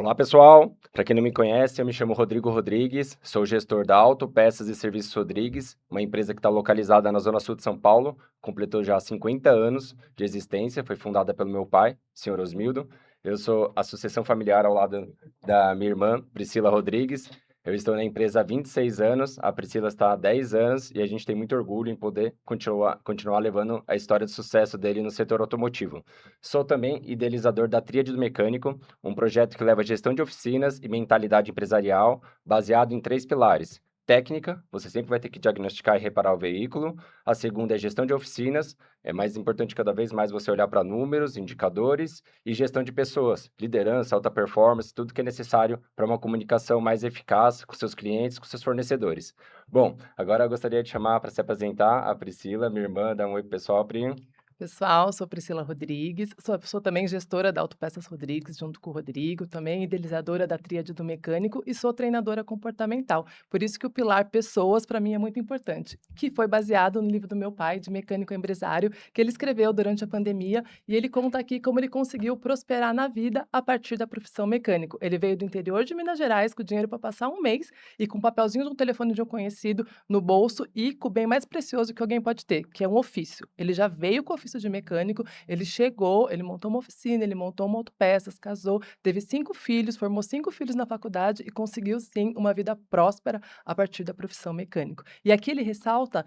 Olá, pessoal. Para quem não me conhece, eu me chamo Rodrigo Rodrigues, sou gestor da Auto Peças e Serviços Rodrigues, uma empresa que está localizada na Zona Sul de São Paulo, completou já 50 anos de existência, foi fundada pelo meu pai, senhor Osmildo. Eu sou a sucessão familiar ao lado da minha irmã, Priscila Rodrigues. Eu estou na empresa há 26 anos, a Priscila está há 10 anos e a gente tem muito orgulho em poder continuar levando a história de sucesso dele no setor automotivo. Sou também idealizador da Tríade do Mecânico, um projeto que leva gestão de oficinas e mentalidade empresarial, baseado em 3 pilares. Técnica, você sempre vai ter que diagnosticar e reparar o veículo. A segunda é gestão de oficinas, é mais importante cada vez mais você olhar para números, indicadores e gestão de pessoas, liderança, alta performance, tudo que é necessário para uma comunicação mais eficaz com seus clientes, com seus fornecedores. Bom, agora eu gostaria de chamar para se apresentar a Priscila, minha irmã, dá um oi pro pessoal, Pri. Pessoal, sou Priscila Rodrigues, sou também gestora da Autopeças Rodrigues, junto com o Rodrigo, também idealizadora da Tríade do Mecânico e sou treinadora comportamental. Por isso que o pilar pessoas para mim é muito importante, que foi baseado no livro do meu pai, de Mecânico Empresário, que ele escreveu durante a pandemia, e ele conta aqui como ele conseguiu prosperar na vida a partir da profissão mecânico. Ele veio do interior de Minas Gerais com dinheiro para passar um mês e com um papelzinho de um telefone de um conhecido no bolso e com o bem mais precioso que alguém pode ter, que é um ofício. Ele já veio com o ofício de mecânico, ele chegou, ele montou uma oficina, ele montou uma autopeças, casou, teve 5 filhos, formou 5 filhos na faculdade e conseguiu sim uma vida próspera a partir da profissão mecânico. E aqui ele ressalta,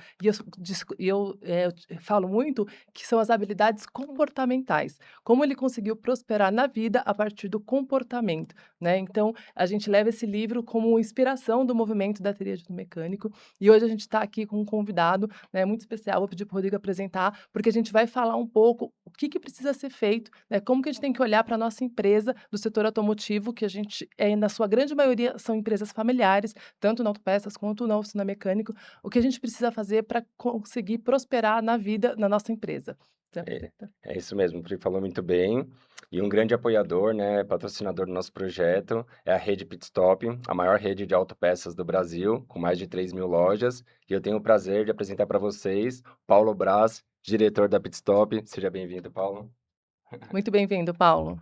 eu falo muito, que são as habilidades comportamentais, como ele conseguiu prosperar na vida a partir do comportamento, né. Então, a gente leva esse livro como inspiração do movimento da Tríade do Mecânico, e hoje a gente está aqui com um convidado, né, muito especial. Vou pedir para o Rodrigo apresentar, porque a gente vai falar um pouco o que precisa ser feito, né, como que a gente tem que olhar para a nossa empresa do setor automotivo, que a gente, na sua grande maioria, são empresas familiares, tanto na Autopeças quanto na oficina mecânico, o que a gente precisa fazer para conseguir prosperar na vida, na nossa empresa. Você É, apresenta. é isso mesmo, o Pri falou muito bem. E um grande apoiador, né, patrocinador do nosso projeto, é a rede Pitstop, a maior rede de autopeças do Brasil, com mais de 3.000 lojas. E eu tenho o prazer de apresentar para vocês Paulo Braz, diretor da Pitstop. Seja bem-vindo, Paulo. Muito bem-vindo, Paulo.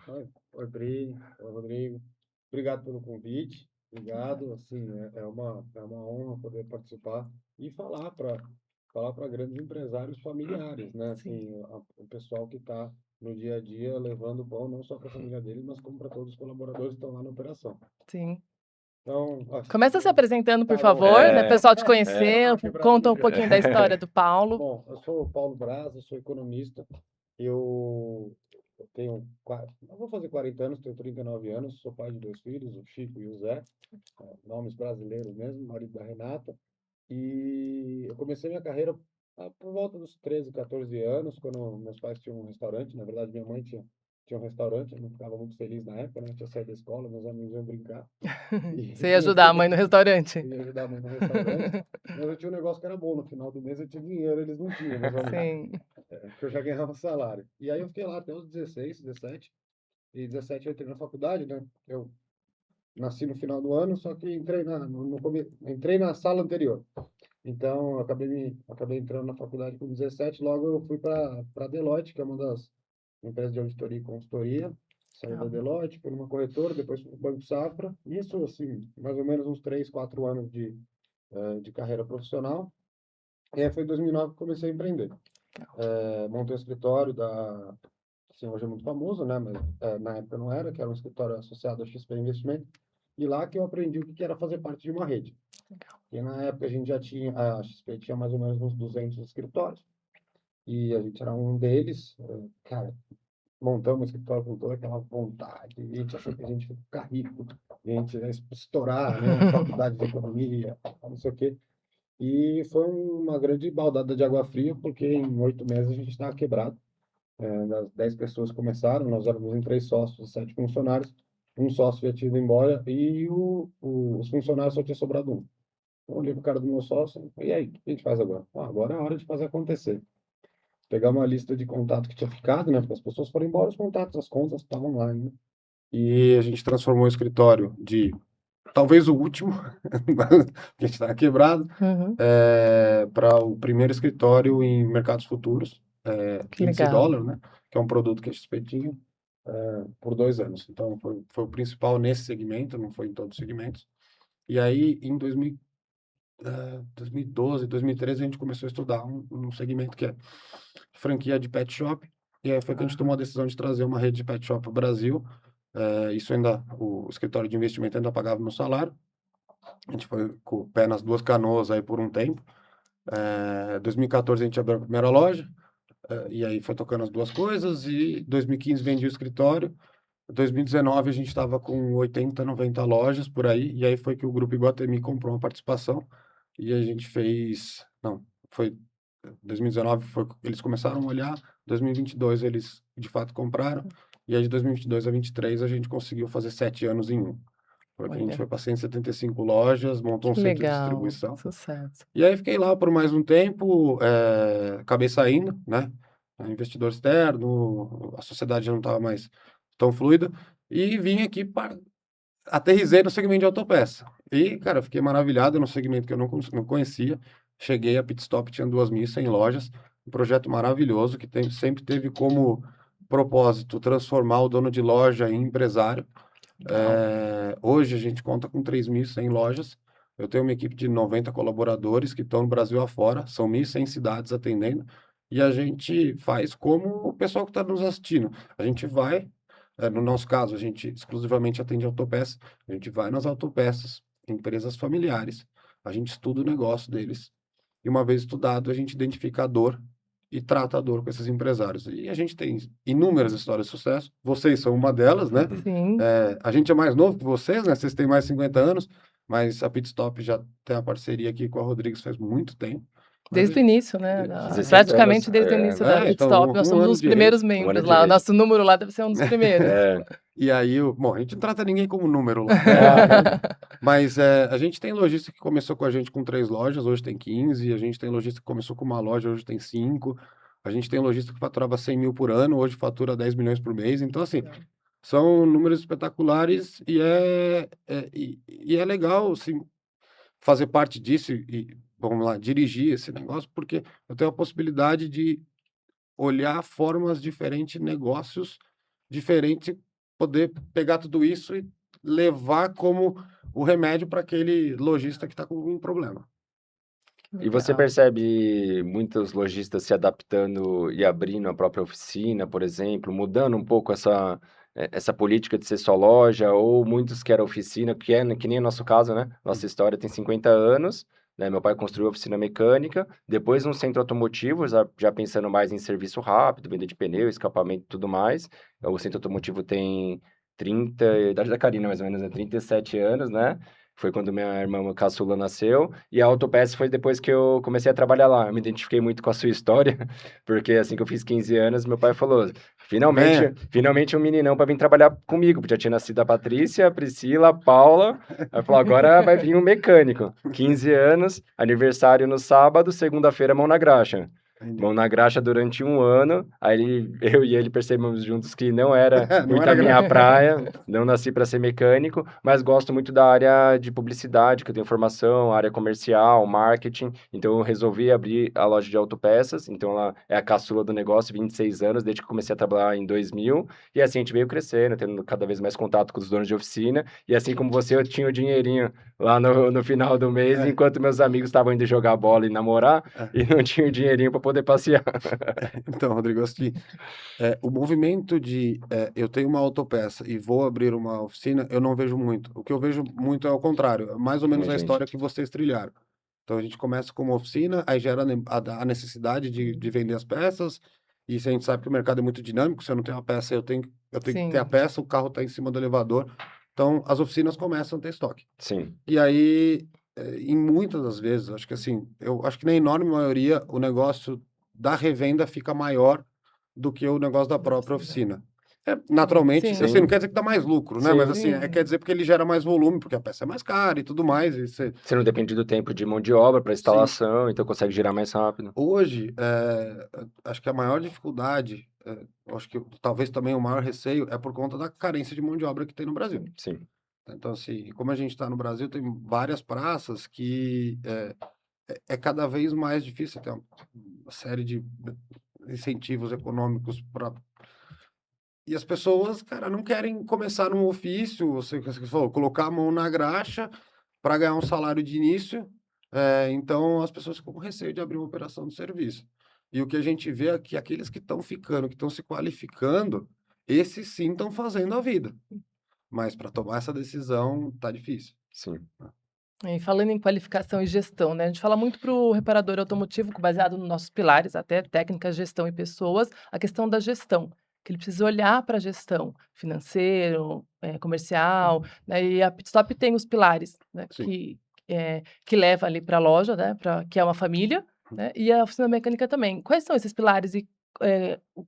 Oi, Pri, oi, Rodrigo. Obrigado pelo convite. Obrigado. Assim, é uma honra poder participar e falar para grandes empresários familiares, né? Sim, Assim, o pessoal que está no dia a dia levando pão não só para a família deles, mas como para todos os colaboradores que estão lá na operação. sim. Então, Começa se apresentando, por tá bom. favor, né, É, pessoal te é, conhecer, Uma quebrada conta no um gelo. pouquinho da história do Paulo. Bom, eu sou o Paulo Braz, eu sou economista. Eu tenho, eu vou fazer 40 anos, tenho 39 anos, sou pai de 2 filhos, o Chico e o Zé, nomes brasileiros mesmo, marido da Renata. E eu comecei minha carreira por volta dos 13, 14 anos, quando meus pais tinham um restaurante. Na verdade, minha mãe tinha um restaurante, eu não ficava muito feliz na época, né? Eu tinha saído da escola, meus amigos iam brincar. E Você ia ajudar a mãe no restaurante? eu ia ajudar a mãe no restaurante. Mas eu tinha um negócio que era bom, no final do mês eu tinha dinheiro, eles não tinham, meus amigos, Sim. porque eu já ganhava salário. E aí eu fiquei lá até os 16, 17. E 17 eu entrei na faculdade, né? Eu nasci no final do ano, só que entrei entrei na sala anterior. Então, eu acabei entrando na faculdade com 17, logo eu fui para Deloitte, que é uma das empresas de auditoria e consultoria. Saí da Legal. Deloitte, fui numa corretora, depois fui para o Banco Safra. Isso, assim, mais ou menos uns 3, 4 anos de carreira profissional. E aí foi em 2009 que comecei a empreender. Montei um escritório assim, hoje é muito famoso, né? Mas na época não era, que era um escritório associado à XP Investimento. E lá que eu aprendi o que era fazer parte de uma rede. E na época a gente já tinha, a XP tinha mais ou menos uns 200 escritórios. E a gente era um deles. Cara, montamos um escritório com toda aquela vontade. A gente achou que a gente ia ficar rico, a gente ia estourar, né? Faculdade de economia, não sei o quê. E foi uma grande baldada de água fria, porque em 8 meses a gente estava quebrado. Das 10 pessoas que começaram, nós éramos em 3 sócios e 7 funcionários. Um sócio já tinha ido embora e os funcionários só tinha sobrado um. Eu olhei pro cara do meu sócio, e aí, o que a gente faz agora? Agora é a hora de fazer acontecer. Pegar uma lista de contato que tinha ficado, né? Porque as pessoas foram embora, os contatos, as contas estavam lá ainda. E a gente transformou o escritório de talvez o último, que a gente estava quebrado, Uhum. para o primeiro escritório em mercados futuros, Que índice legal. dólar, né? Que é um produto que a XP tinha. por 2 anos. Então, foi o principal nesse segmento, não foi em todos os segmentos. E aí, em 2012, 2013, a gente começou a estudar um segmento que é franquia de pet shop. E aí foi que a gente tomou a decisão de trazer uma rede de pet shop para o Brasil. Isso ainda, o escritório de investimento ainda pagava meu salário. A gente foi com o pé nas duas canoas aí por um tempo. 2014 a gente abriu a primeira loja, e aí foi tocando as duas coisas, e 2015 vendi o escritório. 2019 a gente estava com 80, 90 lojas por aí, e aí foi que o Grupo Iguatemi comprou uma participação, e a gente fez, não, foi 2019 foi, eles começaram a olhar, 2022 eles de fato compraram, e aí de 2022 a 23 a gente conseguiu fazer 7 anos em um. Porque a gente Olha, foi para 175 lojas, montou um que centro de legal, distribuição. sucesso. E aí fiquei lá por mais um tempo, acabei saindo, né? Investidor externo, a sociedade já não estava mais tão fluida, e vim aqui para aterrissei no segmento de autopeça. E, cara, eu fiquei maravilhado no segmento que eu não conhecia. Cheguei a Pitstop, tinha 2.100 lojas, um projeto maravilhoso que sempre teve como propósito transformar o dono de loja em empresário. Legal. Hoje a gente conta com 3.100 lojas. Eu tenho uma equipe de 90 colaboradores que estão no Brasil afora, são 1.100 cidades atendendo, e a gente faz como o pessoal que está nos assistindo. A gente vai, no nosso caso, a gente exclusivamente atende autopeças, a gente vai nas autopeças, empresas familiares, a gente estuda o negócio deles, e uma vez estudado, a gente identifica a dor e trata a dor com esses empresários. E a gente tem inúmeras histórias de sucesso, vocês são uma delas, né? Sim, A gente é mais novo que vocês, né? Vocês têm mais de 50 anos, mas a Pitstop já tem a parceria aqui com a Rodrigues faz muito tempo. Mas desde o início, né, 16 anos. praticamente desde o início da então, Pitstop, nós um somos ano os de rede. primeiros Um ano membros de lá, o rede. nosso número lá deve ser um dos primeiros. É. E aí, bom, a gente não trata ninguém como número lá, né? Mas a gente tem lojista que começou com a gente com 3 lojas, hoje tem 15. A gente tem lojista que começou com uma loja, hoje tem 5. A gente tem lojista que faturava 100 mil por ano, hoje fatura 10 milhões por mês. Então, assim, são números espetaculares e é legal, assim, fazer parte disso e, vamos lá, dirigir esse negócio, porque eu tenho a possibilidade de olhar formas diferentes, negócios diferentes, poder pegar tudo isso e levar como o remédio para aquele lojista que está com algum problema. E você Legal. percebe muitos lojistas se adaptando e abrindo a própria oficina, por exemplo, mudando um pouco essa política de ser só loja, ou muitos que era oficina, que nem o nosso caso, né? Nossa história tem 50 anos, né? Meu pai construiu oficina mecânica, depois um centro automotivo, já pensando mais em serviço rápido, venda de pneu, escapamento e tudo mais. O centro automotivo tem 30, a idade da Karina mais ou menos, né? 37 anos, né? Foi quando minha irmã caçula nasceu. E a Autopass foi depois que eu comecei a trabalhar lá. Eu me identifiquei muito com a sua história, porque assim que eu fiz 15 anos, meu pai falou: Venha. finalmente um meninão para vir trabalhar comigo. Porque já tinha nascido a Patrícia, a Priscila, a Paula. Aí falou: agora vai vir um mecânico. 15 anos, aniversário no sábado, segunda-feira, mão na graxa. Entendi. Mão na graxa durante um ano. Eu e ele percebemos juntos que não era Não muito era a minha graça. praia. Não nasci para ser mecânico, mas gosto muito da área de publicidade, que eu tenho formação, área comercial, marketing. Então eu resolvi abrir a loja de autopeças. Então ela é a caçula do negócio, 26 anos, desde que eu comecei a trabalhar em 2000. E assim a gente veio crescendo, tendo cada vez mais contato com os donos de oficina. E assim como você, eu tinha o dinheirinho lá no final do mês, É, enquanto meus amigos estavam indo jogar bola e namorar, é. e não tinha o dinheirinho para poder passear. Então, Rodrigo, acho que o movimento de eu tenho uma autopeça e vou abrir uma oficina, eu não vejo muito. O que eu vejo muito é o contrário, é mais ou menos Minha a gente. história que vocês trilharam. Então a gente começa com uma oficina, aí gera a necessidade de vender as peças, e se a gente sabe que o mercado é muito dinâmico, se eu não tenho a peça, eu tenho que ter a Sim, peça, o carro está em cima do elevador. Então as oficinas começam a ter estoque. Sim, E aí, em muitas das vezes, acho que assim, eu acho que na enorme maioria o negócio da revenda fica maior do que o negócio da da própria oficina. oficina. Naturalmente, Sim, assim, não sim, quer dizer que dá mais lucro, né? Mas sim. assim, quer sim, dizer porque ele gera mais volume, porque a peça é mais cara e tudo mais. E Você não depende do tempo de mão de obra para sim, instalação, então consegue girar mais rápido. hoje, acho que a maior dificuldade, eu acho que talvez também o maior receio é por conta da carência de mão de obra que tem no Brasil. Sim, Então, assim, como a gente está no Brasil, tem várias praças que é cada vez mais difícil ter uma série de incentivos econômicos para E as pessoas, cara, não querem começar num ofício, você falou, colocar a mão na graxa para ganhar um salário de início. Então as pessoas ficam com receio de abrir uma operação de serviço. E o que a gente vê é que aqueles que estão ficando, que estão se qualificando, esses sim estão fazendo a vida. Mas para tomar essa decisão tá difícil. Sim. E falando em qualificação e gestão, né, a gente fala muito para o reparador automotivo, baseado nos nossos pilares, até técnica, gestão e pessoas, a questão da gestão, que ele precisa olhar para a gestão financeiro, comercial, né, e a Pitstop tem os pilares, né, Sim. que leva ali para a loja, né, que é uma família, né, e a oficina mecânica também. Quais são esses pilares e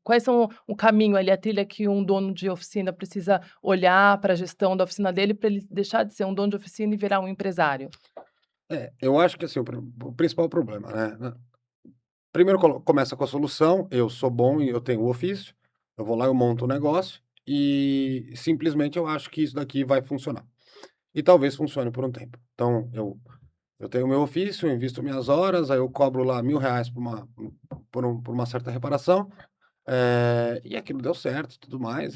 quais são o caminho ali, a trilha que um dono de oficina precisa olhar para a gestão da oficina dele, para ele deixar de ser um dono de oficina e virar um empresário? Eu acho que assim, o principal problema, né? Primeiro começa com a solução, eu sou bom e eu tenho o ofício, eu vou lá, eu monto o negócio e simplesmente eu acho que isso daqui vai funcionar. E talvez funcione por um tempo. Então, eu tenho o meu ofício, eu invisto minhas horas, aí eu cobro lá R$ 1.000 por uma certa reparação, e aquilo deu certo e tudo mais,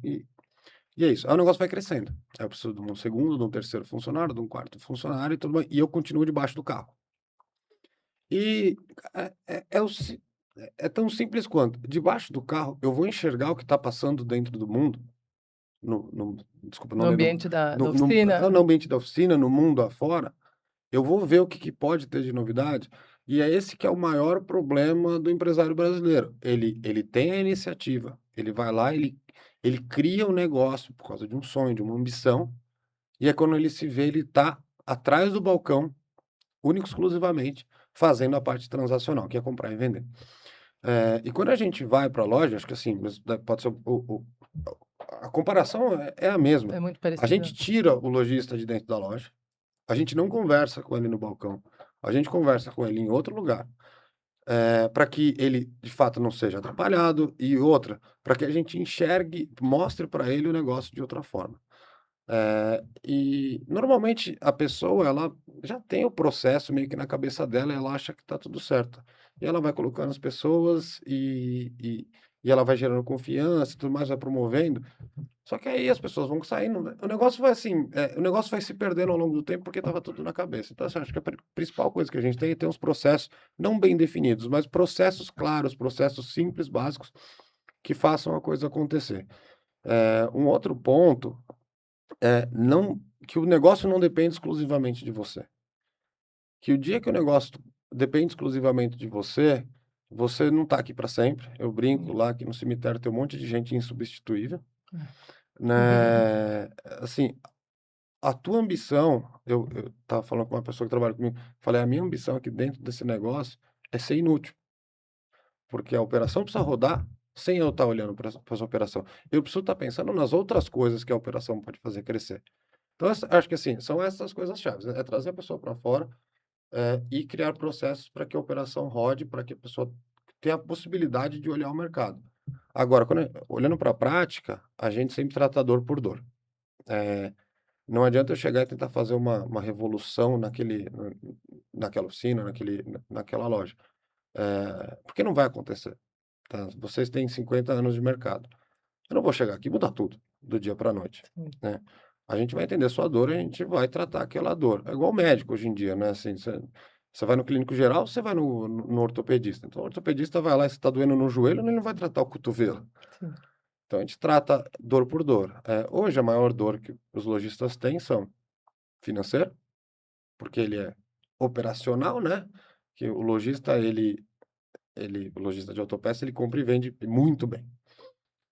e é isso. Aí o negócio vai crescendo. Aí eu preciso de um segundo, de um terceiro funcionário, de um quarto funcionário e tudo mais, e eu continuo debaixo do carro. E é tão simples quanto, debaixo do carro, eu vou enxergar o que está passando dentro do mundo, desculpa, No não dentro do ambiente da no oficina? no ambiente da oficina, no mundo afora, eu vou ver o que que pode ter de novidade, e é esse que é o maior problema do empresário brasileiro. Ele tem a iniciativa, ele vai lá, ele cria um negócio por causa de um sonho, de uma ambição, e é quando ele se vê, ele está atrás do balcão, único e exclusivamente, fazendo a parte transacional, que é comprar e vender. E quando a gente vai para a loja, acho que assim, mas pode ser a comparação é a mesma. É muito A gente parecida. tira o lojista de dentro da loja, a gente não conversa com ele no balcão, a gente conversa com ele em outro lugar, para que ele de fato não seja atrapalhado, e outra, para que a gente enxergue, mostre para ele o negócio de outra forma. E normalmente a pessoa, ela já tem o processo meio que na cabeça dela, ela acha que está tudo certo. E ela vai colocando as pessoas e ela vai gerando confiança e tudo mais, vai promovendo. Só que aí as pessoas vão saindo, né? O negócio vai assim, o negócio vai se perdendo ao longo do tempo porque estava tudo na cabeça. Então, assim, acho que a principal coisa que a gente tem é ter uns processos não bem definidos, mas processos claros, processos simples, básicos, que façam a coisa acontecer. Um outro ponto não, que o negócio não depende exclusivamente de você. Que o dia que o negócio depende exclusivamente de você, você não está aqui para sempre. Eu brinco Sim. lá que no cemitério tem um monte de gente insubstituível, É. né? Assim, a tua ambição, eu estava falando com uma pessoa que trabalha comigo, falei, a minha ambição aqui dentro desse negócio é ser inútil, porque a operação precisa rodar sem eu estar olhando para essa operação. Eu preciso estar pensando nas outras coisas que a operação pode fazer crescer. Então, acho que assim, são essas coisas chaves, né? É trazer a pessoa para fora, e criar processos para que a operação rode, para que a pessoa tenha a possibilidade de olhar o mercado. Agora, olhando para a prática, a gente sempre trata dor por dor. Não adianta eu chegar e tentar fazer uma revolução naquela oficina, naquela loja, porque não vai acontecer. Tá? Vocês têm 50 anos de mercado. Eu não vou chegar aqui e mudar tudo do dia para a noite, Sim. né? A gente vai entender sua dor e a gente vai tratar aquela dor. É igual médico hoje em dia, né? Assim, você vai no clínico geral, você vai no ortopedista. Então, o ortopedista vai lá, se está doendo no joelho, ele não vai tratar o cotovelo. Sim. Então, a gente trata dor por dor. Hoje, a maior dor que os lojistas têm são financeiro, porque ele é operacional, né? Que o lojista, o lojista de autopeça, ele compra e vende muito bem.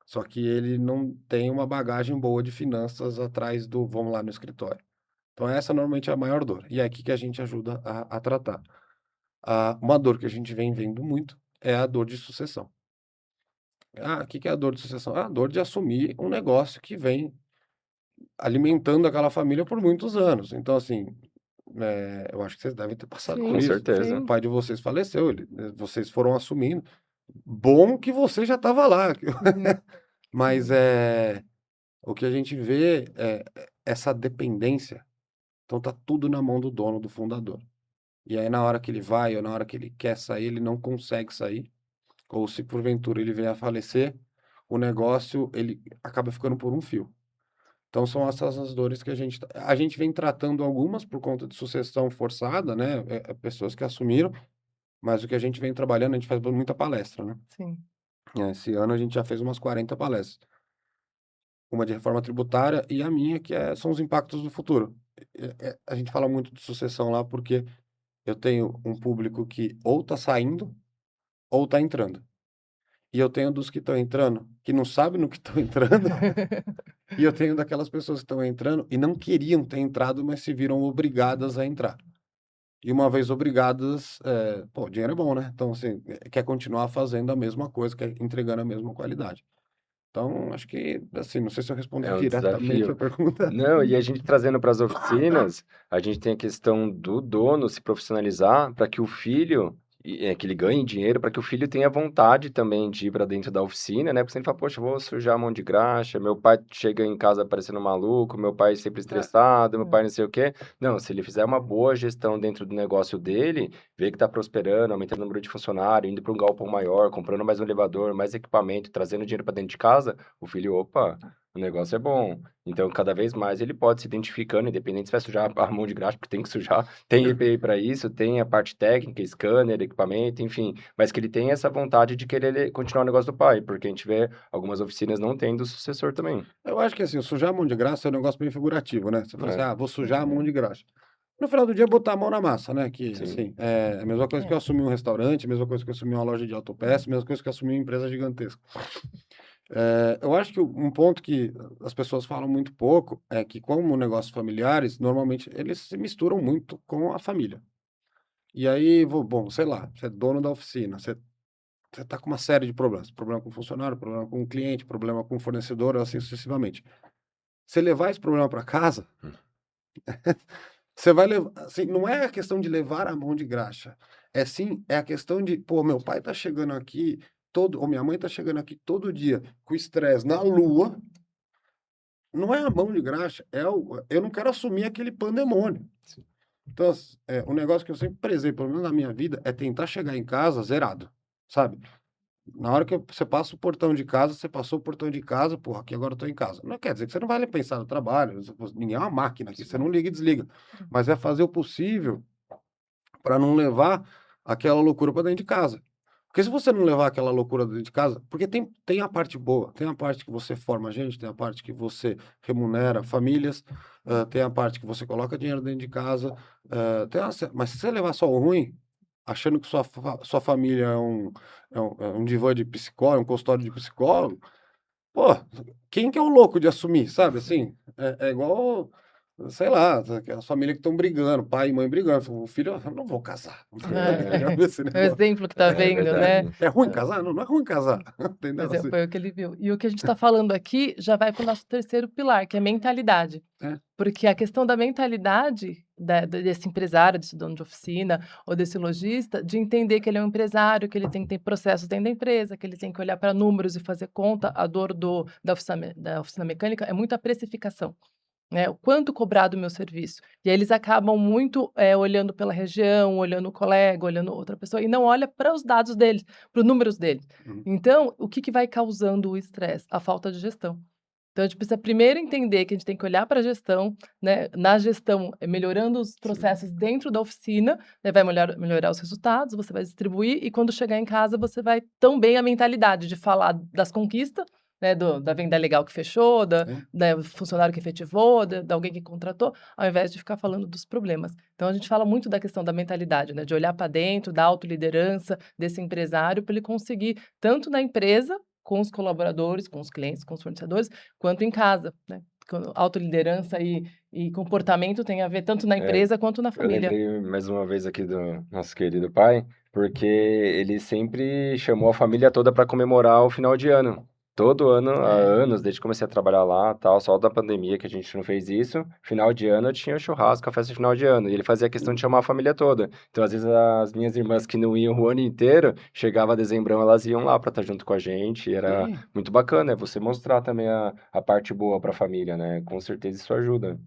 Só que ele não tem uma bagagem boa de finanças atrás do vamos lá no escritório. Então essa normalmente é a maior dor. E é aqui que a gente ajuda a tratar. Uma dor que a gente vem vendo muito é a dor de sucessão. O que que é a dor de sucessão? A dor de assumir um negócio que vem alimentando aquela família por muitos anos. Então, assim, eu acho que vocês devem ter passado por Com Sim, isso. O certeza. sim. pai de vocês faleceu, vocês foram assumindo. Bom que você já estava lá. Uhum. Mas Sim. o que a gente vê é essa dependência. Então tá tudo na mão do dono, do fundador. E aí na hora que ele vai ou na hora que ele quer sair, ele não consegue sair. Ou se porventura ele vier a falecer, o negócio ele acaba ficando por um fio. Então são essas as dores que a gente vem tratando algumas por conta de sucessão forçada, né, pessoas que assumiram, mas o que a gente vem trabalhando, a gente faz muita palestra, né. Sim. Esse ano a gente já fez umas 40 palestras, uma de reforma tributária e a minha são os impactos do futuro. A gente fala muito de sucessão lá, porque eu tenho um público que ou está saindo ou está entrando. E eu tenho dos que estão entrando, que não sabem no que estão entrando, e eu tenho daquelas pessoas que estão entrando e não queriam ter entrado, mas se viram obrigadas a entrar. E uma vez obrigadas, pô, dinheiro é bom, né? Então, assim, quer continuar fazendo a mesma coisa, quer entregando a mesma qualidade. Então, acho que, assim, não sei se eu respondi É um diretamente a desafio. pergunta. Não, e a gente trazendo para as oficinas, a gente tem a questão do dono se profissionalizar para que o filho, que ele ganhe dinheiro, para que o filho tenha vontade também de ir para dentro da oficina, né? Porque você fala, poxa, eu vou sujar a mão de graxa, meu pai chega em casa parecendo maluco, meu pai sempre estressado, meu pai não sei o quê. Não, se ele fizer uma boa gestão dentro do negócio dele, ver que está prosperando, aumentando o número de funcionários, indo para um galpão maior, comprando mais um elevador, mais equipamento, trazendo dinheiro para dentro de casa, o filho, opa, o negócio é bom. Então, cada vez mais ele pode se identificando, independente se vai sujar a mão de graxa, porque tem que sujar, tem EPI para isso, tem a parte técnica, scanner, equipamento, enfim, mas que ele tem essa vontade de querer continuar o negócio do pai, porque a gente vê algumas oficinas não tendo sucessor também. Eu acho que, assim, sujar a mão de graça é um negócio bem figurativo, né? Você fala assim, É, vou sujar a mão de graxa. No final do dia, botar a mão na massa, né? Que, sim. assim, é a mesma coisa que eu É. assumir um restaurante, a mesma coisa que eu assumir uma loja de autopeças, a mesma coisa que eu assumir uma empresa gigantesca. Eu acho que um ponto que as pessoas falam muito pouco é que, como negócios familiares, normalmente eles se misturam muito com a família. E aí, bom, sei lá, você é dono da oficina, você tá com uma série de problemas. Problema com o funcionário, problema com o cliente, problema com o fornecedor, assim sucessivamente. Você levar esse problema para casa, você vai levar, assim, não é a questão de levar a mão de graxa, é a questão de, pô, meu pai tá chegando aqui ou minha mãe tá chegando aqui todo dia com estresse na lua, não é a mão de graxa, eu não quero assumir aquele pandemônio. Sim. Então, um negócio que eu sempre prezei, pelo menos na minha vida, é tentar chegar em casa zerado, sabe? Na hora que você passa o portão de casa, você passou o portão de casa, porra, aqui agora eu tô em casa. Não quer dizer que você não vai ali pensar no trabalho, ninguém é uma máquina aqui, você não liga e desliga. Mas é fazer o possível para não levar aquela loucura para dentro de casa. Porque se você não levar aquela loucura dentro de casa, porque tem a parte boa, tem a parte que você forma gente, tem a parte que você remunera famílias, tem a parte que você coloca dinheiro dentro de casa, mas se você levar só o ruim, achando que sua família é um divã de psicólogo, um consultório de psicólogo, pô, quem que é o louco de assumir, sabe, assim? É igual, sei lá, as famílias que estão brigando, pai e mãe brigando. O filho: "Eu não vou casar". Tá ligado? Esse É o negócio. exemplo que tá É vendo, né? verdade. É ruim casar? Não, não é ruim casar, entendeu? Mas Assim, foi o que ele viu. E o que a gente está falando aqui já vai para o nosso terceiro pilar, que é mentalidade. é, Porque a questão da mentalidade desse empresário, desse dono de oficina ou desse lojista, de entender que ele é um empresário, que ele tem que ter processos dentro da empresa, que ele tem que olhar para números e fazer conta. A dor da oficina mecânica é muito a precificação. Né, o quanto cobrar do meu serviço. E aí eles acabam muito, olhando pela região, olhando o colega, olhando outra pessoa e não olha para os dados deles, para os números deles. uhum, Então, o que que vai causando o estresse? A falta de gestão. Então a gente precisa primeiro entender que a gente tem que olhar para a gestão, né, na gestão, melhorando os Sim. processos dentro da oficina, né, vai melhorar os resultados, você vai distribuir e quando chegar em casa você vai também a mentalidade de falar das conquistas, né, da venda legal que fechou, é. do funcionário que efetivou, da alguém que contratou, ao invés de ficar falando dos problemas. Então a gente fala muito da questão da mentalidade, né, de olhar para dentro, da autoliderança desse empresário para ele conseguir, tanto na empresa, com os colaboradores, com os clientes, com os fornecedores, quanto em casa, né. Quando autoliderança e comportamento tem a ver tanto na É, empresa quanto na eu família. lembrei mais uma vez aqui do nosso querido pai, porque ele sempre chamou a família toda para comemorar o final de ano. Todo ano, há É. anos, desde que comecei a trabalhar lá, tal, só da pandemia que a gente não fez isso. Final de ano tinha o churrasco, a festa de final de ano, e ele fazia questão de chamar a família toda. Então, às vezes, as minhas irmãs que não iam o ano inteiro, chegava dezembrão, elas iam lá para estar junto com a gente, e era Sim. muito bacana, você mostrar também a parte boa para a família, né? Com certeza isso ajuda.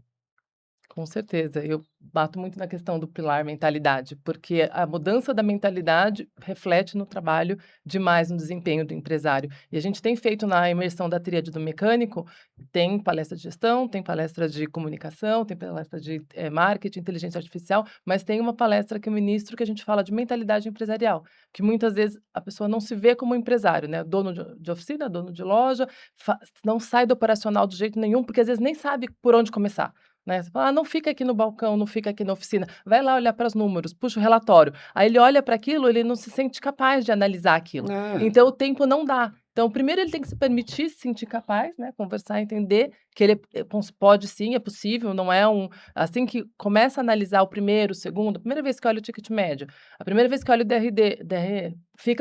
Com certeza, eu bato muito na questão do pilar mentalidade, porque a mudança da mentalidade reflete no trabalho demais no desempenho do empresário. E a gente tem feito na imersão da tríade do mecânico, tem palestra de gestão, tem palestra de comunicação, tem palestra de marketing, inteligência artificial, mas tem uma palestra que eu ministro que a gente fala de mentalidade empresarial, que muitas vezes a pessoa não se vê como empresário, né? Dono de oficina, dono de loja, não sai do operacional de jeito nenhum, porque às vezes nem sabe por onde começar. Né, você fala: "Ah, não fica aqui no balcão, não fica aqui na oficina, vai lá olhar para os números, puxa o relatório". Aí ele olha para aquilo, ele não se sente capaz de analisar aquilo. É, Então o tempo não dá. Então primeiro ele tem que se permitir se sentir capaz, né, conversar, entender que ele pode sim, é possível, não é assim que começa a analisar o primeiro, o segundo, a primeira vez que olha o ticket médio, a primeira vez que olha o DRE,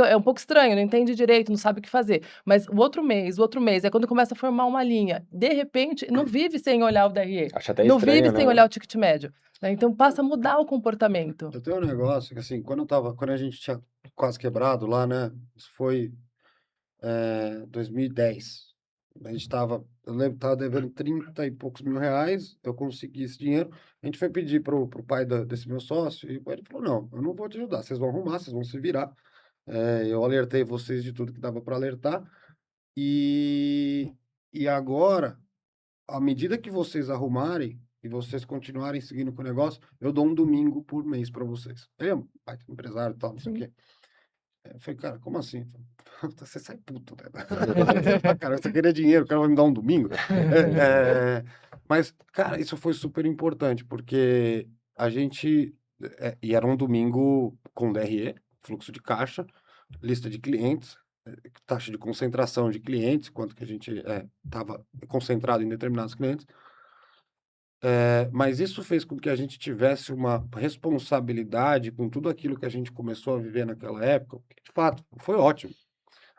é um pouco estranho, não entende direito, não sabe o que fazer. Mas o outro mês, é quando começa a formar uma linha. De repente, não vive sem olhar o DRE. Acho até Não vive estranho, sem né? olhar o ticket médio, né, então passa a mudar o comportamento. eu tenho um negócio que, assim, quando a gente tinha quase quebrado lá, né? Isso foi 2010. A gente eu lembro, estava devendo 30 e poucos mil reais, eu consegui esse dinheiro. A gente foi pedir pro pai desse meu sócio, e ele falou: não, eu não vou te ajudar, vocês vão arrumar, vocês vão se virar. Eu alertei vocês de tudo que dava para alertar, e, e agora, à medida que vocês arrumarem e vocês continuarem seguindo com o negócio, eu dou um domingo por mês para vocês. Ele é um baita empresário e tal, não sei o Sim. quê. Eu falei: cara, como assim? Você sai puto, né? Cara, você queria dinheiro, o cara vai me dar um domingo? Mas, cara, isso foi super importante, porque a gente. E era um domingo com DRE, fluxo de caixa, lista de clientes, taxa de concentração de clientes, quanto que a gente estava concentrado em determinados clientes. Mas isso fez com que a gente tivesse uma responsabilidade com tudo aquilo que a gente começou a viver naquela época, que, de fato, foi ótimo.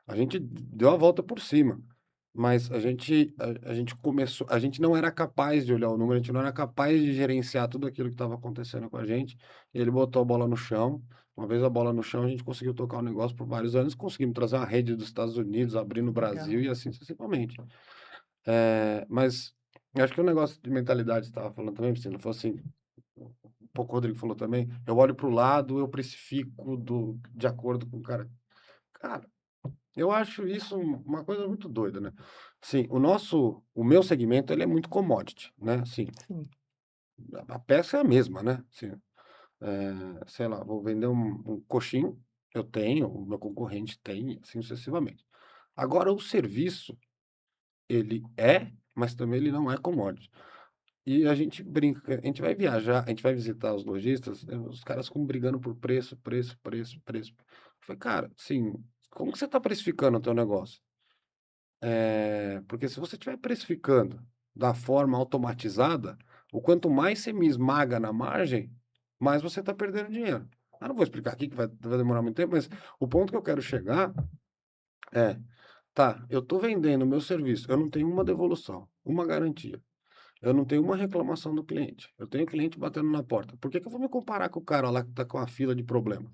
A gente deu a volta por cima, mas a gente começou, a gente não era capaz de olhar o número, a gente não era capaz de gerenciar tudo aquilo que estava acontecendo com a gente. E ele botou a bola no chão. Uma vez a bola no chão, a gente conseguiu tocar o negócio por vários anos, conseguimos trazer uma rede dos Estados Unidos, abrir no Brasil Legal. e assim sucessivamente. Mas eu acho que o negócio de mentalidade que você estava falando também, Priscila, foi assim, um pouco o Rodrigo falou também, eu olho para o lado, eu precifico de acordo com o cara. Cara, eu acho isso uma coisa muito doida, né? Sim, o meu segmento, ele é muito commodity, né? Assim, Sim. a peça é a mesma, né? Assim, sei lá, vou vender um coxinho, eu tenho, o meu concorrente tem, assim sucessivamente. Agora, o serviço, ele mas também ele não é commodity. E a gente brinca, a gente vai viajar, a gente vai visitar os lojistas, os caras ficam brigando por preço, preço, preço, preço. Eu falei: cara, assim, como que você está precificando o teu negócio? Porque se você estiver precificando da forma automatizada, o quanto mais você me esmaga na margem, mais você está perdendo dinheiro. Eu não vou explicar aqui que vai demorar muito tempo, mas o ponto que eu quero chegar é, tá, eu estou vendendo o meu serviço, eu não tenho uma devolução, uma garantia. Eu não tenho uma reclamação do cliente. Eu tenho cliente batendo na porta. Por que que eu vou me comparar com o cara lá que está com a fila de problema?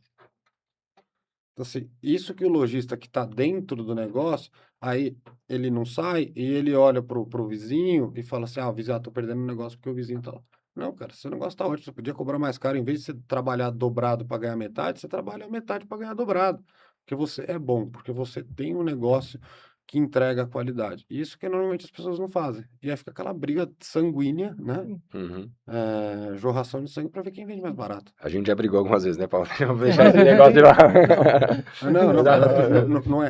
Então, assim, isso que o lojista que está dentro do negócio, aí ele não sai e ele olha pro vizinho e fala assim: ah, o vizinho, tô perdendo um negócio porque o vizinho tá lá. Não, cara, seu negócio tá ótimo. Você podia cobrar mais caro. Em vez de você trabalhar dobrado para ganhar metade, você trabalha metade para ganhar dobrado. Porque você é bom, porque você tem um negócio que entrega qualidade. Isso que normalmente as pessoas não fazem. E aí fica aquela briga sanguínea, né? Sim. Uhum. Jorração de sangue para ver quem vende mais barato. A gente já brigou algumas vezes, né, Paulo? Vamos deixar esse negócio de lá.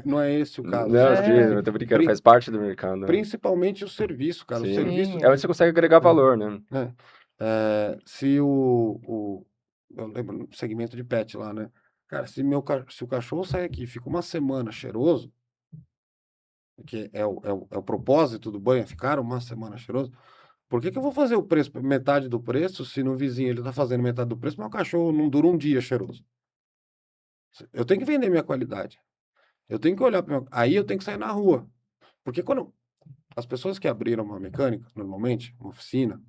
Não é esse o caso. Não, Assim, sim, É. eu tô brincando, Pri- faz parte do mercado, né? Principalmente o serviço, cara. O Sim. serviço. Sim, É onde você consegue agregar valor, né? Se eu lembro no segmento de pet lá, né? Cara, se o cachorro sai aqui e fica uma semana cheiroso, que é o propósito do banho, é ficar uma semana cheiroso, por que que eu vou fazer o preço metade do preço se no vizinho ele tá fazendo metade do preço, mas o cachorro não dura um dia cheiroso? Eu tenho que vender minha qualidade. Eu tenho que olhar para aí eu tenho que sair na rua. Porque quando as pessoas que abriram uma mecânica, normalmente, uma oficina,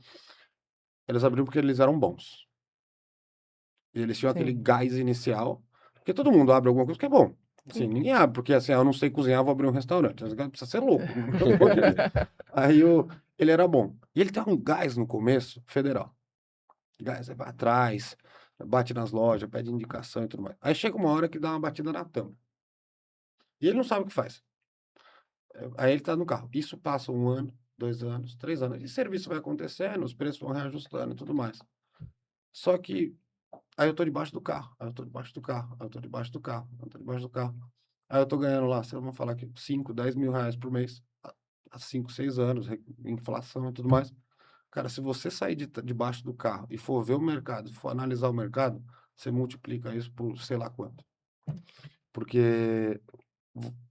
eles abriram porque eles eram bons. E eles tinham aquele sim, gás inicial, porque todo mundo abre alguma coisa que é bom. Assim, sim. ninguém abre, porque assim, eu não sei cozinhar, vou abrir um restaurante. Esse cara precisa ser louco. Aí ele era bom. E ele tem um gás no começo, federal. Você vai atrás, bate nas lojas, pede indicação e tudo mais. Aí chega uma hora que dá uma batida na tampa. E ele não sabe o que faz. Aí ele tá no carro. Isso passa 1 ano, 2 anos, 3 anos. E serviço vai acontecendo, os preços vão reajustando e tudo mais. Só que aí eu tô debaixo do carro, aí eu tô debaixo do carro, aí eu tô debaixo do carro, aí eu tô debaixo do carro. Aí eu tô ganhando lá, vocês vão falar que 5, 10 mil reais por mês, há 5, 6 anos, inflação e tudo mais. Cara, se você sair debaixo do carro e for ver o mercado, for analisar o mercado, você multiplica isso por sei lá quanto. Porque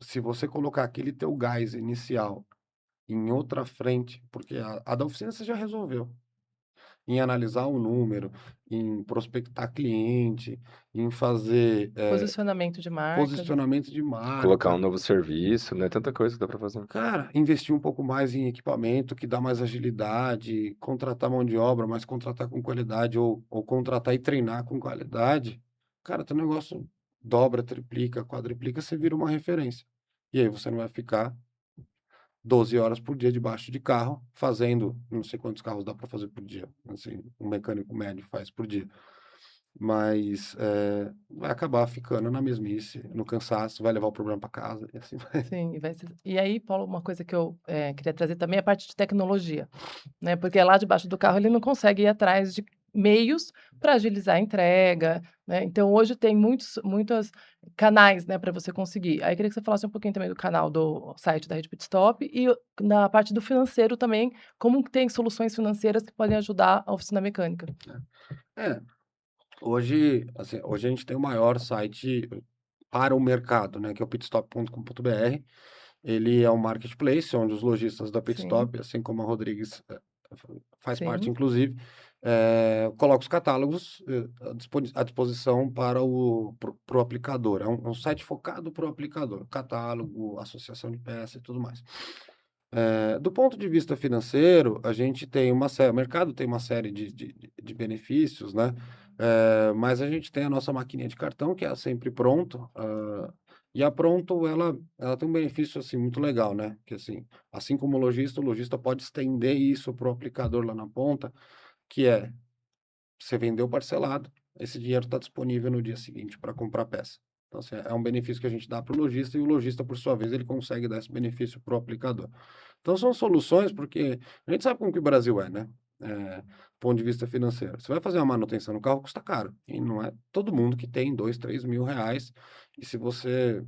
se você colocar aquele teu gás inicial em outra frente, porque a da oficina você já resolveu, em analisar o número, em prospectar cliente, em fazer Posicionamento de marca. posicionamento de Colocar um marca. novo serviço, né? Tanta coisa que dá pra fazer. Cara, investir um pouco mais em equipamento que dá mais agilidade, contratar mão de obra, mas contratar com qualidade, ou contratar e treinar com qualidade. Cara, teu negócio dobra, triplica, quadriplica, você vira uma referência. E aí você não vai ficar 12 horas por dia debaixo de carro, fazendo, não sei quantos carros dá para fazer por dia, assim, um mecânico médio faz por dia. Mas vai acabar ficando na mesmice, no cansaço, vai levar o problema para casa, e assim vai. Sim, e aí, Paulo, uma coisa que eu, queria trazer também é a parte de tecnologia, né, porque lá debaixo do carro ele não consegue ir atrás de meios para agilizar a entrega, né, então hoje tem muitos canais, né, para você conseguir. Aí queria que você falasse um pouquinho também do canal do site da Rede Pitstop e na parte do financeiro também, como que tem soluções financeiras que podem ajudar a oficina mecânica. É, hoje a gente tem o maior site para o mercado, né, que é o pitstop.com.br. Ele é um marketplace onde os lojistas da Sim, Pitstop, assim como a Rodrigues faz parte, sim, inclusive, coloca os catálogos à disposição para pro aplicador. É um site focado para o aplicador, catálogo, associação de peças e tudo mais. Do ponto de vista financeiro, a gente tem uma série, o mercado tem uma série de benefícios, né? Mas a gente tem a nossa maquininha de cartão, que é a Sempre Pronto, e a Pronto, ela tem um benefício, assim, muito legal, né? Que, assim como o lojista pode estender isso para o aplicador lá na ponta, que é, você vendeu parcelado, esse dinheiro está disponível no dia seguinte para comprar peça. Então, assim, é um benefício que a gente dá para o lojista e o lojista, por sua vez, ele consegue dar esse benefício para o aplicador. Então, são soluções porque a gente sabe como que o Brasil é, né? Do ponto de vista financeiro. Você vai fazer uma manutenção no carro, custa caro. E não é todo mundo que tem 2, 3 mil reais. E se você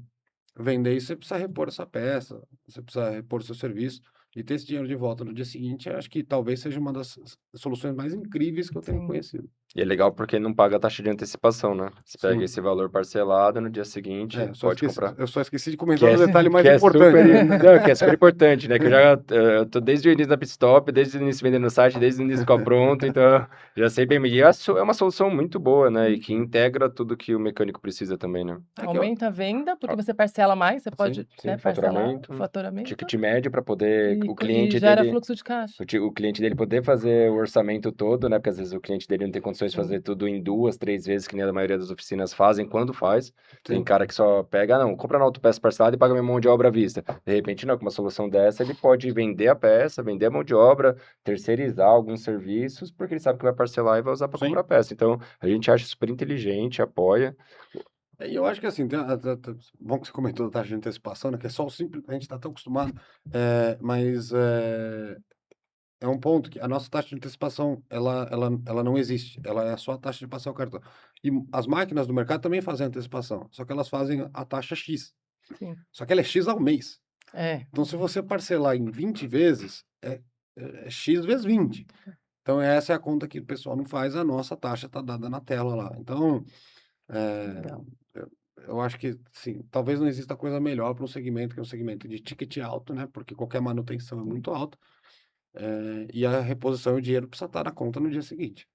vender isso, você precisa repor essa peça, você precisa repor seu serviço. E ter esse dinheiro de volta no dia seguinte, eu acho que talvez seja uma das soluções mais incríveis que eu tenho sim. conhecido. E é legal porque não paga a taxa de antecipação, né? Você pega Sim. esse valor parcelado, no dia seguinte pode comprar. Eu só esqueci de Que comentar é, um detalhe mais que é importante. super, não, que é super importante, né? Que eu tô desde o início da Pitstop, desde o início vendendo no site, desde o início com a Pronto, então já sei bem. E é uma solução muito boa, né? E que integra tudo que o mecânico precisa também, né? Aumenta a venda, porque Ah, você parcela mais, você Sim, pode, né, sim, parcelar o faturamento, faturamento ticket médio para poder e o co e cliente gera dele fluxo de caixa. o cliente dele poder fazer o orçamento todo, né? Porque às vezes o cliente dele não tem condições de Sim, fazer tudo em 2, 3 vezes, que nem a maioria das oficinas fazem, quando faz. Tem sim. cara que só pega, não, compra na autopeça parcelada e paga minha mão de obra à vista. De repente, não, com uma solução dessa, ele pode vender a peça, vender a mão de obra, terceirizar alguns serviços, porque ele sabe que vai parcelar e vai usar para comprar a Sim. peça. Então, a gente acha super inteligente, apoia. E eu acho que assim, bom que você comentou da taxa de antecipação, né? Que é só o simples, a gente está tão acostumado, mas é um ponto que a nossa taxa de antecipação, ela não existe, ela é só a taxa de passar o cartão. E as máquinas do mercado também fazem antecipação, só que elas fazem a taxa X, sim. só que ela é X ao mês. É, Então, se você parcelar em 20 vezes, é X vezes 20. Então, essa é a conta que o pessoal não faz, a nossa taxa está dada na tela lá. Então, é, legal. eu acho que, sim, talvez não exista coisa melhor para um segmento que é um segmento de ticket alto, né? Porque qualquer manutenção é muito alta. E a reposição e o dinheiro precisa estar na conta no dia seguinte.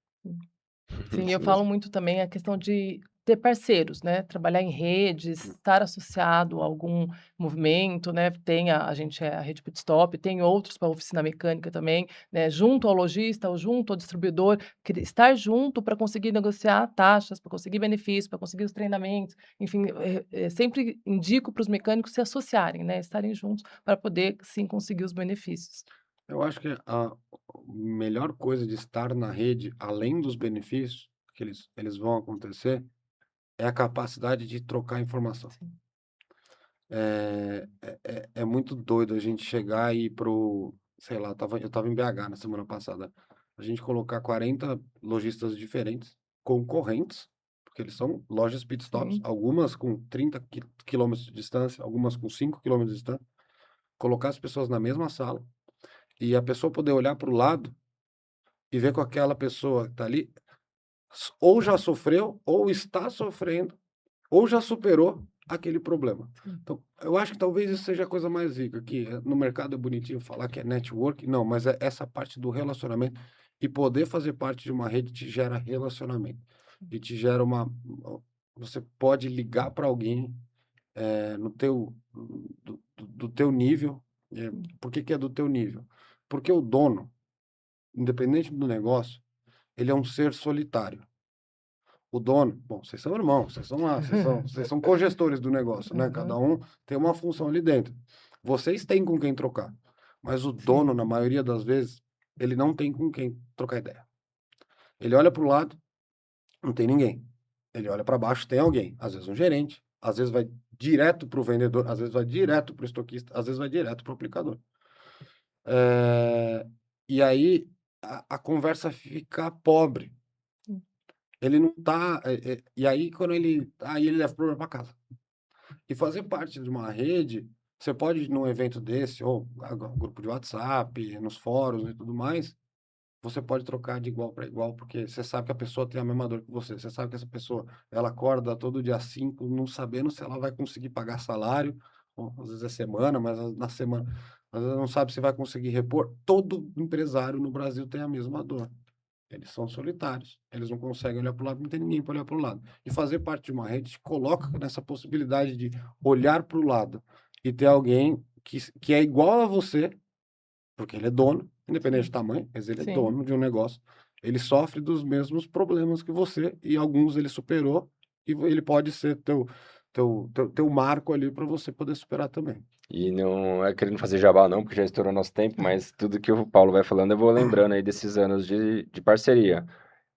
Sim, eu Isso falo mesmo. muito também a questão de ter parceiros, né, trabalhar em redes, estar associado a algum movimento, né, tem a gente é a Rede Pitstop, tem outros para oficina mecânica também, né, junto ao lojista ou junto ao distribuidor, estar junto para conseguir negociar taxas, para conseguir benefícios, para conseguir os treinamentos, enfim, sempre indico para os mecânicos se associarem, né, estarem juntos para poder sim conseguir os benefícios. Eu acho que a melhor coisa de estar na rede, além dos benefícios que eles vão acontecer, é a capacidade de trocar informação. Sim. É muito doido a gente chegar e ir pro, sei lá, eu tava em BH na semana passada, a gente colocar 40 lojistas diferentes, concorrentes, porque eles são lojas pit stops, Sim. algumas com 30 quilômetros de distância, algumas com 5 quilômetros de distância, colocar as pessoas na mesma sala e a pessoa poder olhar para o lado e ver que aquela pessoa que está ali ou já sofreu, ou está sofrendo, ou já superou aquele problema. Sim. Então, eu acho que talvez isso seja a coisa mais rica, que no mercado é bonitinho falar que é network, não, mas é essa parte do relacionamento e poder fazer parte de uma rede te gera relacionamento e te gera você pode ligar para alguém no teu do teu nível. Sim. Por que que é do teu nível? Porque o dono, independente do negócio, ele é um ser solitário. O dono, bom, vocês são irmãos, vocês são lá, vocês são cogestores do negócio, né? Cada Aham. um tem uma função ali dentro. Vocês têm com quem trocar, mas o dono, Sim. na maioria das vezes, ele não tem com quem trocar ideia. Ele olha para o lado, não tem ninguém. Ele olha para baixo, tem alguém. Às vezes um gerente, às vezes vai direto para o vendedor, às vezes vai direto para o estoquista, às vezes vai direto para o aplicador. Eh, e aí a conversa fica pobre. Sim. Ele não tá. E aí, quando aí ele leva o problema para casa. E fazer parte de uma rede, você pode ir num evento desse, ou grupo de WhatsApp, nos fóruns e tudo mais, você pode trocar de igual para igual, porque você sabe que a pessoa tem a mesma dor que você. Você sabe que essa pessoa, ela acorda todo dia 5 não sabendo se ela vai conseguir pagar salário, ou às vezes é semana, mas na semana, às vezes não sabe se vai conseguir repor. Todo empresário no Brasil tem a mesma dor. Eles são solitários. Eles não conseguem olhar para o lado, não tem ninguém para olhar para o lado. E fazer parte de uma rede te coloca nessa possibilidade de olhar para o lado e ter alguém que é igual a você, porque ele é dono, independente do Sim. tamanho, mas ele é Sim. dono de um negócio. Ele sofre dos mesmos problemas que você e alguns ele superou e ele pode ser teu marco ali para você poder superar também. E não é querendo fazer jabá não, porque já estourou nosso tempo, mas tudo que o Paulo vai falando eu vou lembrando aí desses anos de parceria.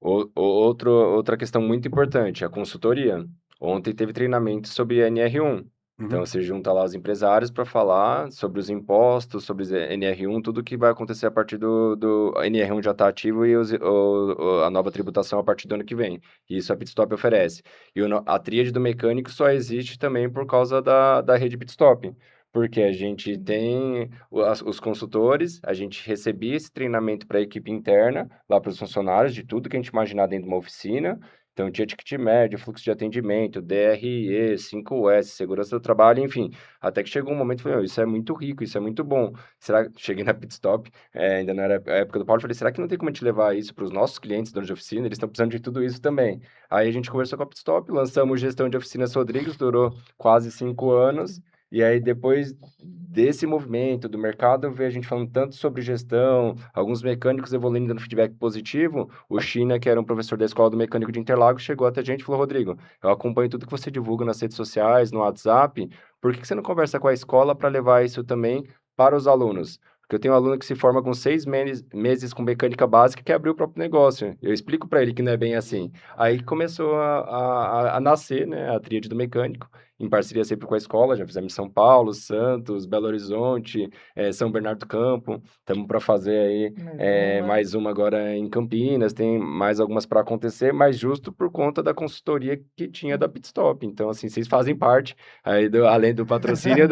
Outra questão muito importante, a consultoria. Ontem teve treinamento sobre NR1. Então, Uhum. você junta lá os empresários para falar sobre os impostos, sobre os NR1, tudo que vai acontecer a partir do NR1 já está ativo e a nova tributação a partir do ano que vem. E isso a Pitstop oferece. E a tríade do mecânico só existe também por causa da rede Pitstop. Porque a gente tem os consultores, a gente recebia esse treinamento para a equipe interna, lá para os funcionários, de tudo que a gente imaginar dentro de uma oficina. Então, tinha ticket médio, fluxo de atendimento, DRE, 5S, segurança do trabalho, enfim. Até que chegou um momento e falei, "Meu, isso é muito rico, isso é muito bom." Será que cheguei na Pitstop, ainda não era a época do Paulo, falei, será que não tem como a gente levar isso para os nossos clientes, donos de oficina? Eles estão precisando de tudo isso também. Aí a gente conversou com a Pitstop, lançamos gestão de oficinas Rodrigues, durou quase 5 anos. E aí, depois desse movimento do mercado, ver a gente falando tanto sobre gestão, alguns mecânicos evoluindo dando feedback positivo. O China, que era um professor da Escola do Mecânico de Interlagos, chegou até a gente e falou, Rodrigo, eu acompanho tudo que você divulga nas redes sociais, no WhatsApp, por que você não conversa com a escola para levar isso também para os alunos? Porque eu tenho um aluno que se forma com 6 meses com mecânica básica que abriu o próprio negócio. Eu explico para ele que não é bem assim. Aí começou a nascer, né, a tríade do mecânico em parceria sempre com a escola, já fizemos em São Paulo, Santos, Belo Horizonte, São Bernardo do Campo, estamos para fazer aí Mais uma. mais uma agora em Campinas, tem mais algumas para acontecer, mas justo por conta da consultoria que tinha da Pitstop. Então, assim, vocês fazem parte, aí além do patrocínio,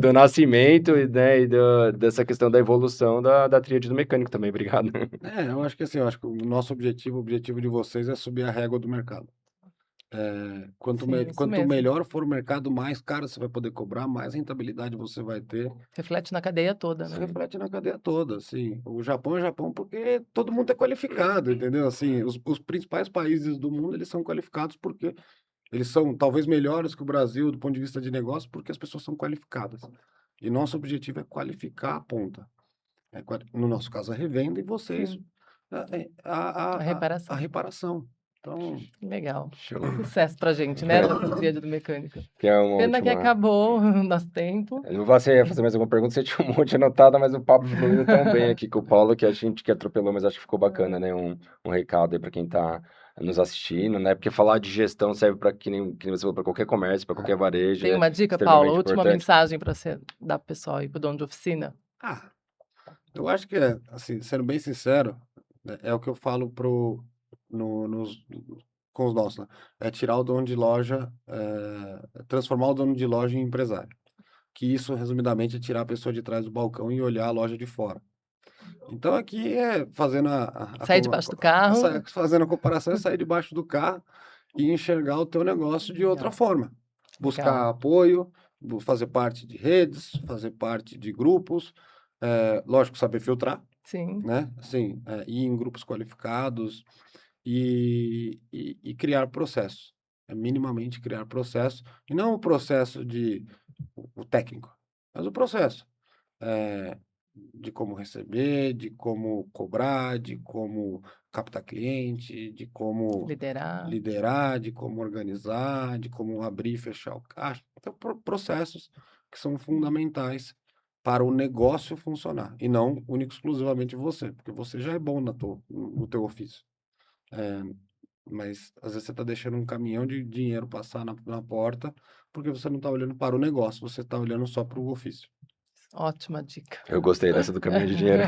do nascimento, né, e dessa questão da evolução da tríade do mecânico também. Obrigado. Eu acho que assim, eu acho que o nosso objetivo, o objetivo de vocês é subir a régua do mercado. Sim, isso Quanto mesmo. melhor for o mercado, mais caro você vai poder cobrar, mais rentabilidade você vai ter. Reflete na cadeia toda, Isso né? reflete na cadeia toda, assim. O Japão é Japão porque todo mundo é qualificado, entendeu? Assim, os principais países do mundo, eles são qualificados porque eles são talvez melhores que o Brasil do ponto de vista de negócio, porque as pessoas são qualificadas. E nosso objetivo é qualificar a ponta. No nosso caso, a revenda e vocês Sim, a, a a reparação. reparação. Então, Legal. Show. Sucesso pra gente, né, nessa tríade do mecânico. Que é uma Pena que última... acabou o nosso tempo. Eu não vou fazer mais alguma pergunta, você tinha um monte anotada, mas o papo fluiu tão bem aqui com o Paulo que a gente que atropelou, mas acho que ficou bacana, né? Um recado aí para quem tá nos assistindo, né? Porque falar de gestão serve para que nem você falou, para qualquer comércio, para qualquer varejo, Tem é uma dica, Paulo? extremamente Última importante. mensagem para você dar pro pessoal aí, pro dono de oficina? eu acho que assim, sendo bem sincero, é o que eu falo com os nossos, né? É tirar o dono de loja, transformar o dono de loja em empresário. Que isso, resumidamente, é tirar a pessoa de trás do balcão e olhar a loja de fora. Então aqui é fazendo Sair debaixo do carro. fazendo a comparação, é sair debaixo do carro e enxergar o teu negócio de outra Legal. forma. Buscar Legal. apoio, fazer parte de redes, fazer parte de grupos, lógico, saber filtrar, Sim. né? Assim, ir em grupos qualificados e criar processos. Minimamente criar processos, e não o processo o técnico, mas o processo de como receber, de como cobrar, de como captar cliente, de como Liderar. liderar, de como organizar, de como abrir e fechar o caixa. Então, processos que são fundamentais para o negócio funcionar, e não único exclusivamente você, porque você já é bom no teu ofício. Mas às vezes você está deixando um caminhão de dinheiro passar na porta porque você não está olhando para o negócio, você está olhando só para o ofício. Ótima dica. Eu gostei dessa do caminho de dinheiro.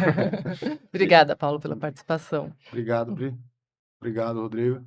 Obrigada, Paulo, pela participação. Obrigado, Pri. Obrigado, Rodrigo.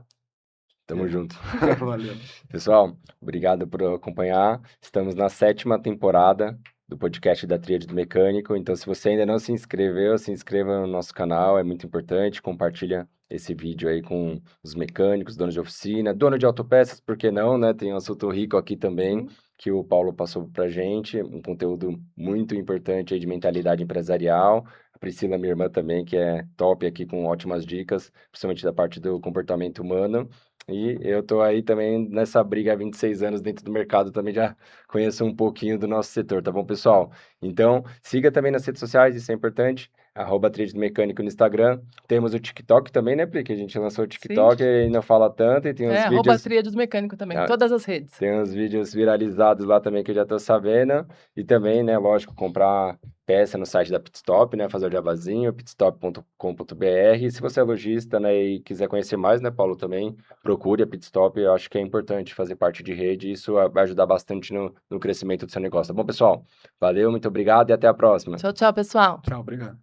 Tamo junto. Valeu. Pessoal, obrigado por acompanhar. Estamos na 7ª temporada do podcast da Tríade do Mecânico. Então, se você ainda não se inscreveu, se inscreva no nosso canal, é muito importante. Compartilha esse vídeo aí com os mecânicos, donos de oficina, dono de autopeças, por que não, né? Tem um assunto rico aqui também, que o Paulo passou pra gente, um conteúdo muito importante aí de mentalidade empresarial. A Priscila, minha irmã também, que é top aqui com ótimas dicas, principalmente da parte do comportamento humano. E eu tô aí também nessa briga há 26 anos dentro do mercado, também já conheço um pouquinho do nosso setor, tá bom, pessoal? Então, siga também nas redes sociais, isso é importante, @Tríade do Mecânico no Instagram. Temos o TikTok também, né, Pri? Que a gente lançou o TikTok e não fala tanto, e tem uns vídeos... Tríade do Mecânico também, Ah, todas as redes. Tem uns vídeos viralizados lá também que eu já tô sabendo. E também, né, lógico, comprar peça no site da Pitstop, né, fazer o jabazinho, pitstop.com.br. Se você é lojista, né, e quiser conhecer mais, né, Paulo, também, procure a Pitstop. Eu acho que é importante fazer parte de rede e isso vai ajudar bastante no crescimento do seu negócio. Tá bom, pessoal? Valeu, muito obrigado e até a próxima. Tchau, tchau, pessoal. Tchau, obrigado.